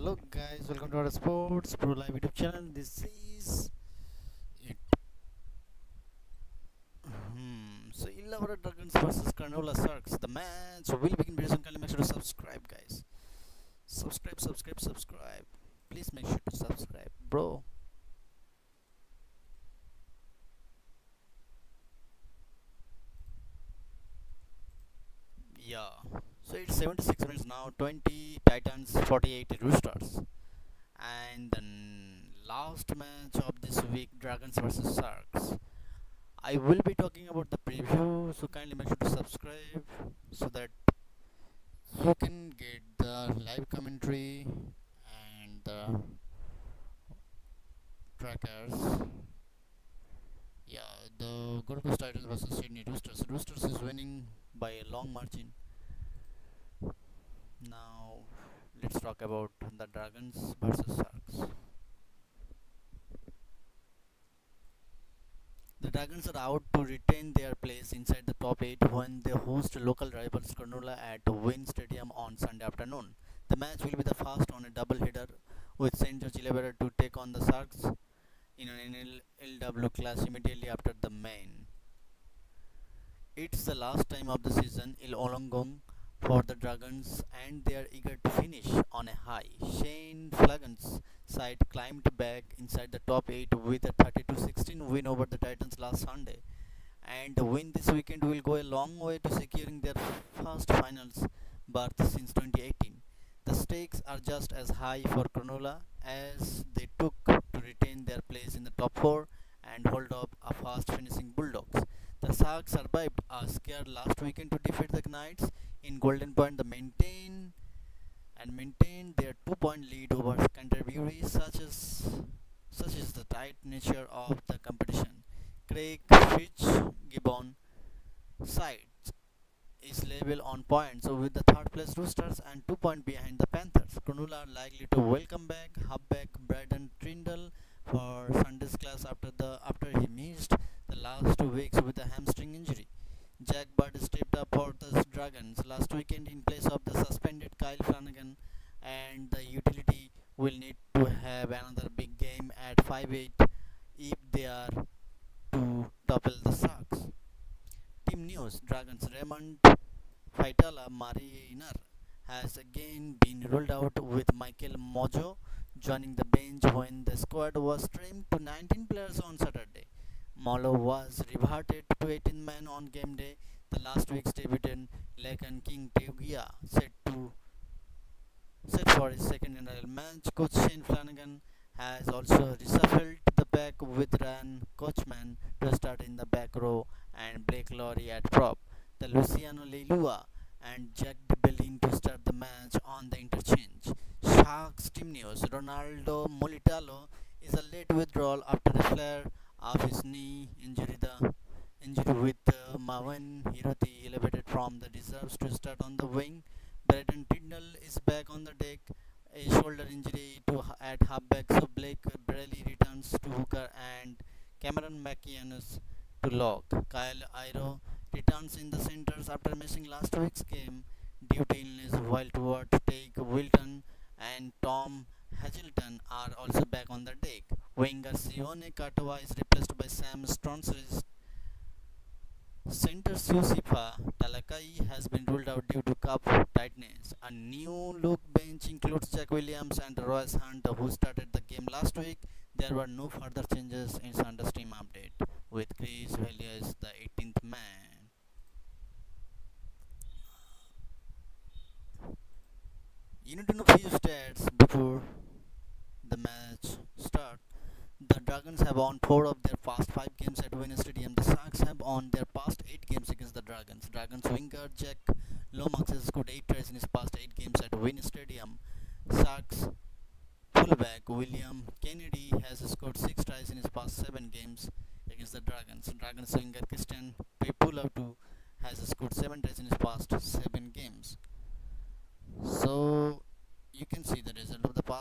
Hello guys, welcome to our Sports Pro Live YouTube channel. This is it. So Illawarra Dragons versus Cronulla Sharks. The match will begin very soon. Kindly make sure to subscribe, guys. Subscribe. Please make sure to subscribe, bro. Yeah. So it's 76 minutes now. 20 Titans, 48 Roosters, and the last match of this week, Dragons versus Sharks. I will be talking about the preview, so kindly make sure to subscribe so that you can get the live commentary and the trackers. Yeah, the Gold Coast Titans versus Sydney Roosters. Roosters is winning by a long margin. Now, let's talk about the Dragons versus Sharks. The Dragons are out to retain their place inside the top 8 when they host local rivals Cronulla at Wynn Stadium on Sunday afternoon. The match will be the first on a double-header with St. George Illawarra to take on the Sharks in an NRL clash immediately after the main. It's the last time of the season in Wollongong for the Dragons and they are eager to finish on a high. Shane Flanagan's side climbed back inside the top 8 with a 32-16 win over the Titans last Sunday, and the win this weekend will go a long way to securing their first finals berth since 2018. The stakes are just as high for Cronulla as they took to retain their place in the top 4 and hold up a fast finishing Bulldogs. The Sharks survived a scare last weekend to defeat the Knights in Golden Point. They maintained their 2-point lead over Canterbury, such is the tight nature of the competition. Craig Fitzgibbon side is level on points with the third place Roosters and 2 points behind the Panthers. Cronulla are likely to welcome back halfback Braden Trindle for Sunday's clash after he missed the last 2 weeks with a hamstring injury. Jack Bird stepped up for the Dragons last weekend in place of the suspended Kyle Flanagan, and the utility will need to have another big game at 5-8 if they are to topple the Sharks. Team news: Dragons Raymond Faitala Mariner has again been ruled out with Michael Mojo joining the bench when the squad was trimmed to 19 players on Saturday. Molo was reverted to 18 men on game day. The last week's debutant Lakan King Teguia set for his second NRL match. Coach Shane Flanagan has also reshuffled the pack with Ryan Coachman to start in the back row and Blake Lowry at prop. The Luciano Leilua and Jack DeBellin to start the match on the interchange. Sharks team news: Ronaldo Mulitalo is a late withdrawal after a flare of his knee injury. The injury with Mawan Hiroti elevated from the reserves to start on the wing. Braden Tindall is back on the deck. A shoulder injury at halfback, so Blake Braley returns to hooker and Cameron McIannis to lock. Kyle Iro returns in the centres after missing last week's game due to illness, while Tuart Take Wilton and Tom Hazelton are also back on the deck. Winger Sione Katoa is replaced by Sam Stronsis. Center Susifa Talakai has been ruled out due to cup tightness. A new look bench includes Jack Williams and Royce Hunt, who started the game last week. There were no further changes in Sunday's team update, with Chris Valias the 18th man. You need to know few stats before the match start. The Dragons have won 4 of their past 5 games at Wynn Stadium. The Sharks have won their past 8 games against the Dragons. Dragons winger Jack Lomax has scored 8 tries in his past 8 games at Wynn Stadium. Sharks fullback William Kennedy has scored 6 tries in his past 7 games against the Dragons. Dragons winger Christian Pepulatu has scored 7 tries in his past 7 games. So you can see the result.